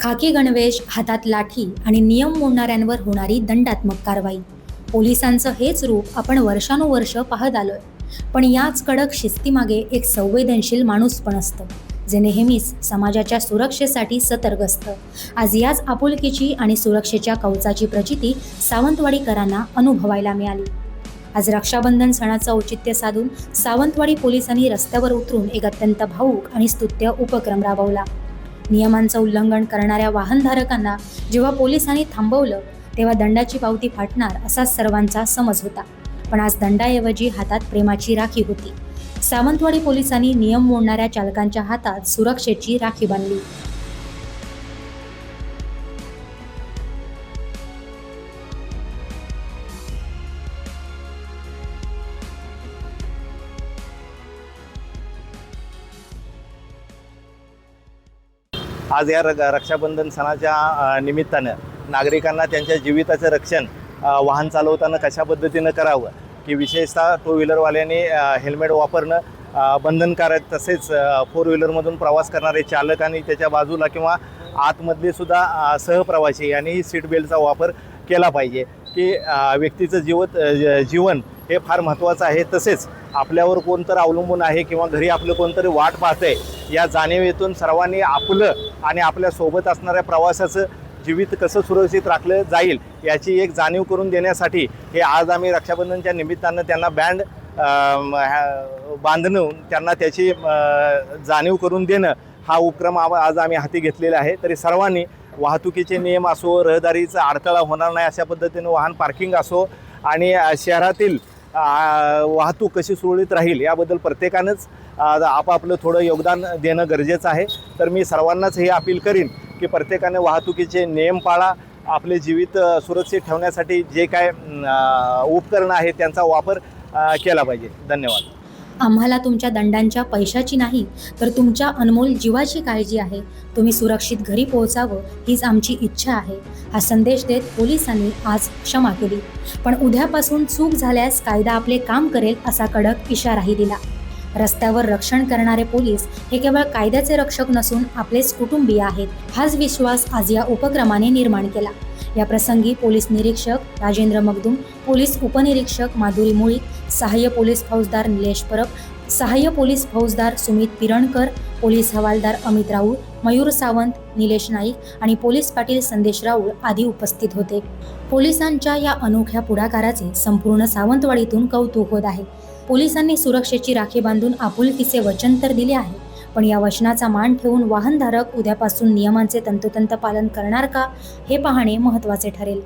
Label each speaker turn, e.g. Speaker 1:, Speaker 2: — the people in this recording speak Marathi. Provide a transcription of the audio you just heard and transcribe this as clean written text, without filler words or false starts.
Speaker 1: खाकी गणवेश, हातात लाठी आणि नियम मोडणाऱ्यांवर होणारी दंडात्मक कारवाई. पोलिसांचं हेच रूप आपण वर्षानुवर्ष पाहत आलोय. पण याच कडक शिस्तीमागे एक संवेदनशील माणूस पण असतं, जे नेहमीच समाजाच्या सुरक्षेसाठी सतर्क असतं. आज याच आपुलकीची आणि सुरक्षेच्या कवचाची प्रचिती सावंतवाडीकरांना अनुभवायला मिळाली. आज रक्षाबंधन सणाचं औचित्य साधून सावंतवाडी पोलिसांनी रस्त्यावर उतरून एक अत्यंत भावूक आणि स्तुत्य उपक्रम राबवला. नियमांचं उल्लंघन करणाऱ्या वाहनधारकांना जेव्हा पोलिसांनी थांबवलं, तेव्हा दंडाची पावती फाटणार असा सर्वांचा समज होता. पण आज दंडाऐवजी हातात प्रेमाची राखी होती. सावंतवाडी पोलिसांनी नियम मोडणाऱ्या चालकांच्या हातात सुरक्षेची राखी बांधली.
Speaker 2: आज या रक्षाबंधन सणाच्या निमित्तानं नागरिकांना त्यांच्या जीविताचं रक्षण वाहन चालवताना कशा पद्धतीनं करावं, की विशेषतः टू व्हीलरवाल्यांनी हेल्मेट वापरणं बंधनकारक, तसेच फोर व्हीलरमधून प्रवास करणारे चालक आणि त्याच्या बाजूला किंवा आतमधले सुद्धा सहप्रवासी यांनी सीट बेल्टचा वापर केला पाहिजे. की व्यक्तीचं जीवन हे फार महत्त्वाचं आहे. तसेच आपल्यावर कोणतरी अवलंबून आहे किंवा घरी आपलं कोणतरी वाट पाहतंय, या जाणीवेतून सर्वांनी आपलं आणि आपल्या सोबत असणाऱ्या प्रवासाचं जीवित कसं सुरक्षित राखलं जाईल याची एक जाणीव करून देण्यासाठी हे आज आम्ही रक्षाबंधनच्या निमित्तानं त्यांना बँड बांधणं, त्यांना त्याची जाणीव करून देणं हा उपक्रम आज आम्ही हाती घेतलेला आहे. तरी सर्वांनी वाहतुकीचे नियम असो, रहदारीचा अडथळा होणार नाही अशा पद्धतीनं वाहन पार्किंग असो आणि शहरातील वाहतूक कशी सुरळीत राहील याबद्दल प्रत्येकानंच आपापलं थोडं योगदान देणं गरजेचं आहे. तर मी सर्वांनाच हे अपील करीन की प्रत्येकाने वाहतुकीचे नियम पाळा. आपले जीवित सुरक्षित ठेवण्यासाठी जे काय उपकरणं आहेत त्यांचा वापर केला पाहिजे. धन्यवाद.
Speaker 1: आम्हाला तुमच्या दंडांच्या पैशाची नाही, तर तुमच्या अनमोल जीवाची काळजी आहे. तुम्ही सुरक्षित घरी पोहोचावं हीच आमची इच्छा आहे. हा संदेश देत पोलिसांनी आज क्षमा केली. पण उद्यापासून चूक झाल्यास कायदा आपले काम करेल असा कडक इशाराही दिला. रस्त्यावर रक्षण करणारे पोलीस हे केवळ कायद्याचे रक्षक नसून आपलेच कुटुंबीय आहेत, हाच विश्वास आज या उपक्रमाने निर्माण केला. या प्रसंगी पोलीस निरीक्षक राजेंद्र मगदुम, पोलीस उपनिरीक्षक माधुरी मुळीक, सहाय्य पोलीस फौजदार निलेश परब, सहाय्य पोलीस फौजदार सुमित पिरणकर, पोलीस हवालदार अमित राऊळ, मयूर सावंत, निलेश नाईक आणि पोलीस पाटील संदेश राऊळ आदी उपस्थित होते. पोलिसांच्या या अनोख्या पुढाकाराचे संपूर्ण सावंतवाडीतून कौतुक होत आहे. पोलिसांनी सुरक्षेची राखी बांधून आपुलकीचे वचन तर दिले आहे, पण या वचनाचा मान ठेवून वाहनधारक उद्यापासून नियमांचे तंतोतंत पालन करणार का, हे पाहणे महत्त्वाचे ठरेल.